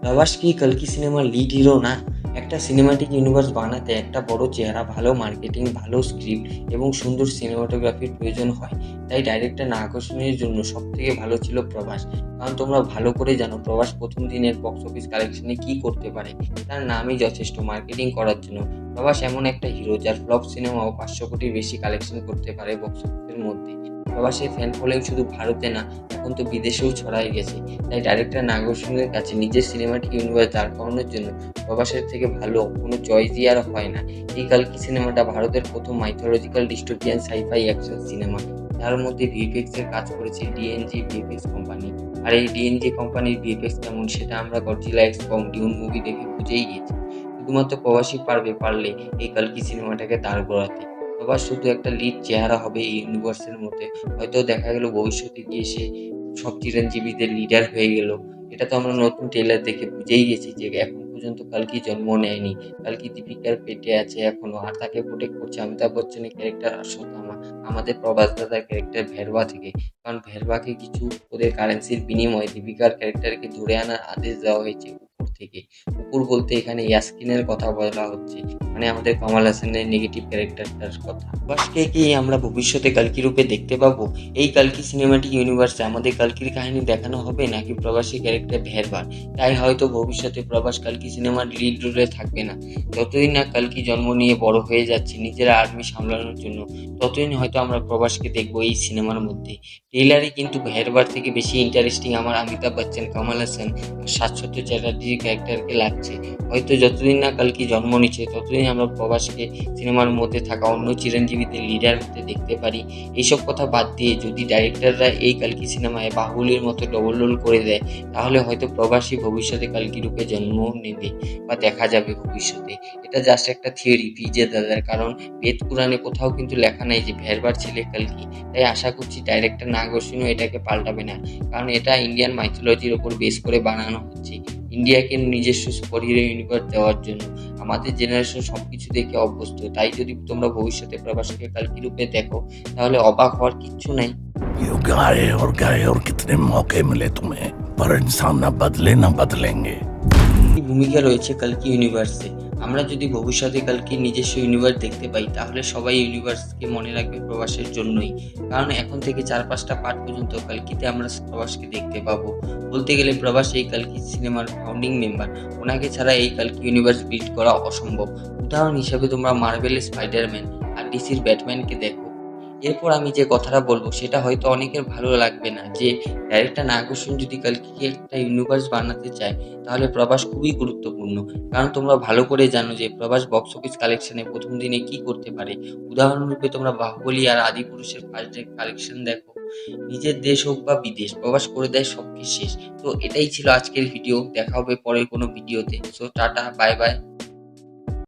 প্রভাস কি কালকি সিনেমার lead hero না? একটা সিনেমাটিক ইউনিভার্স বানাতে একটা বড় চেহারা, ভালো মার্কেটিং, ভালো স্ক্রিপ্ট এবং সুন্দর সিনেমাটোগ্রাফির প্রয়োজন হয়। তাই ডাইরেক্টর না আকর্ষণের জন্য সবথেকে ভালো ছিল প্রভাস। কারণ তোমরা ভালো করে জানো প্রভাস প্রথম দিনের বক্স অফিস কালেকশনে কি করতে পারে। তার নামই যথেষ্ট মার্কেটিং করার জন্য। প্রভাস এমন একটা হিরো যার ফ্লপ সিনেমাও 500 কোটির বেশি কালেকশন করতে পারে বক্স অফিসের মধ্যে। প্রভাসের ফ্যান ফলোইং শুধু ভারতে না, এখন তো বিদেশেও ছড়ায় গেছে। তাই ডাইরেক্টর নাগের কাছে নিজের সিনেমাটিক ইউনিভার্স দাঁড় করানোর জন্য প্রভাসের থেকে ভালো কোনো চয়েসই আর হয় না। এই কালকি সিনেমাটা ভারতের প্রথম mythological dystopian sci-fi action cinema, যার মধ্যে ভিএফএক্স এর কাজ করেছে ডিএনজি ভিএফএক্স কোম্পানি। আর এই ডিএনজি কোম্পানির ভিএফএক্স কেমন সেটা আমরা Godzilla x Kong Dune movie দেখে বুঝেই গেছি। শুধুমাত্র প্রবাসী পারলে এই কালকি সিনেমাটাকে দাঁড় করাতে। প্রবাস শুধু একটা লিড চেহারা হবে এই ইউনিভার্সের মধ্যে। হয়তো দেখা গেল ভবিষ্যতে গিয়ে সে সব চিরঞ্জীবীদের লিডার হয়ে গেল। এটা তো আমরা নতুন ট্রেলার দেখে বুঝেই গেছি যে এখন পর্যন্ত কালকি জন্ম নেয়নি। কালকি দীপিকার পেটে আছে এখনো, আর তাকে প্রোটেক্ট করছে অমিতাভ বচ্চনের ক্যারেক্টার অশ্বত্থামা, আমাদের প্রভাস দাদার ক্যারেক্টার ভেরবা থেকে। কারণ ভেরবাকে কিছু ওদের কারেন্সির বিনিময়ে দীপিকার ক্যারেক্টারকে ধরে আনার আদেশ দেওয়া হয়েছে উপর থেকে। উপর বলতে এখানে ইয়াসকিনের কথা বলা হচ্ছে, মানে আমাদের কামাল হাসানের নেগেটিভ ক্যারেক্টারটার কথা। প্রভাসকে কি আমরা ভবিষ্যতে কালকি রূপে দেখতে পাবো? এই কালকি সিনেমাটিক ইউনিভার্সে আমাদের কালকির কাহিনী দেখানো হবে নাকি প্রবাসী ক্যারেক্টার ভেরবার? তাই হয়তো ভবিষ্যতে প্রভাস কালকি সিনেমার লিড রোলে থাকবে না। যতদিন না কালকি জন্ম নিয়ে বড় হয়ে যাচ্ছে নিজের আর্মি সামলানোর জন্য, ততদিন হয়তো আমরা প্রভাসকে দেখবো এই সিনেমার মধ্যে। ট্রেলারে কিন্তু ভেরবার থেকে বেশি ইন্টারেস্টিং আমার অমিতাভ বচ্চন, কামাল হাসান আর শাশ্বত চ্যাটার্জির ক্যারেক্টারকে লাগছে। হয়তো যতদিন না কালকি জন্ম নিচ্ছে ততদিন আমরা প্রভাসকে সিনেমার মধ্যে থাকা অন্য চিরঞ্জীবীদের লিডার হতে দেখতে পারি। এইসব কথা বাদ দিয়ে যদি ডাইরেক্টররা এই কালকি সিনেমায় বাহুবলীর মতো ডবল রোল করে দেয়, তাহলে হয়তো প্রবাসী ভবিষ্যতে কালকি রূপে জন্ম নেবে বা দেখা যাবে ভবিষ্যতে। এটা জাস্ট একটা থিওরি পিজে দাদার, কারণ বেদ পুরাণে কোথাও কিন্তু লেখা নাই যে ভেরবার ছেলে কালকি। তাই আশা করছি ডাইরেক্টর নাগরসিংহ এটাকে পাল্টাবে না, কারণ এটা ইন্ডিয়ান মাইথোলজির ওপর বেস করে বানানো হচ্ছে ইন্ডিয়াকে নিজস্ব সুপার হিরো ইউনিভার্স দেওয়ার জন্য। আমাদের জেনারেশন সবকিছু দেখে অভ্যস্ত, তাই যদি তোমরা ভবিষ্যতে প্রভাসকে কালকি রূপে দেখো তাহলে অবাক হওয়ার কিচ্ছু নাই। यू गाए और कितने मौके मिले तुम्हें, पर इंसान ना बदले ना बदलेंगे। কি ভূমিকা রয়েছে কালকি ইউনিভার্সে? আমরা যদি ভবিষ্যতে কালকি নিজস্ব ইউনিভার্স দেখতে পাই তাহলে সবাই ইউনিভার্সকে মনে রাখবে প্রভাসের জন্যই। কারণ এখন থেকে 4-5টা পার্ট পর্যন্ত কালকিতে আমরা প্রভাসকে দেখতে পাবো। বলতে গেলে প্রভাস এই কালকি সিনেমার ফাউন্ডিং মেম্বার। ওনাকে ছাড়া এই কালকি ইউনিভার্স বিল্ড করা অসম্ভব। উদাহরণ হিসেবে তোমরা মার্ভেলের স্পাইডারম্যান আর ডিসির ব্যাটম্যানকে দেখো। এরপর আমি যে কথাটা বলবো সেটা হয়তো অনেকের ভালো লাগবে না, যে ডাইরেক্টর নাগভূষণ যদি কালকিকে একটা ইউনিভার্স বানাতে চায় তাহলে প্রভাস খুবই গুরুত্বপূর্ণ। কারণ তোমরা ভালো করে জানো যে প্রভাস বক্স অফিস কালেকশনে প্রথম দিনে কি করতে পারে। উদাহরণরূপে তোমরা বাহুবলী আর আদিপুরুষের ফার্স্ট ডে কালেকশন দেখো, নিজের দেশ হোক বা বিদেশ প্রভাস করে দেয় সবকিছু শেষ। তো এটাই ছিল আজকের ভিডিও, দেখা হবে পরের কোনো ভিডিওতে। So tata, bye bye.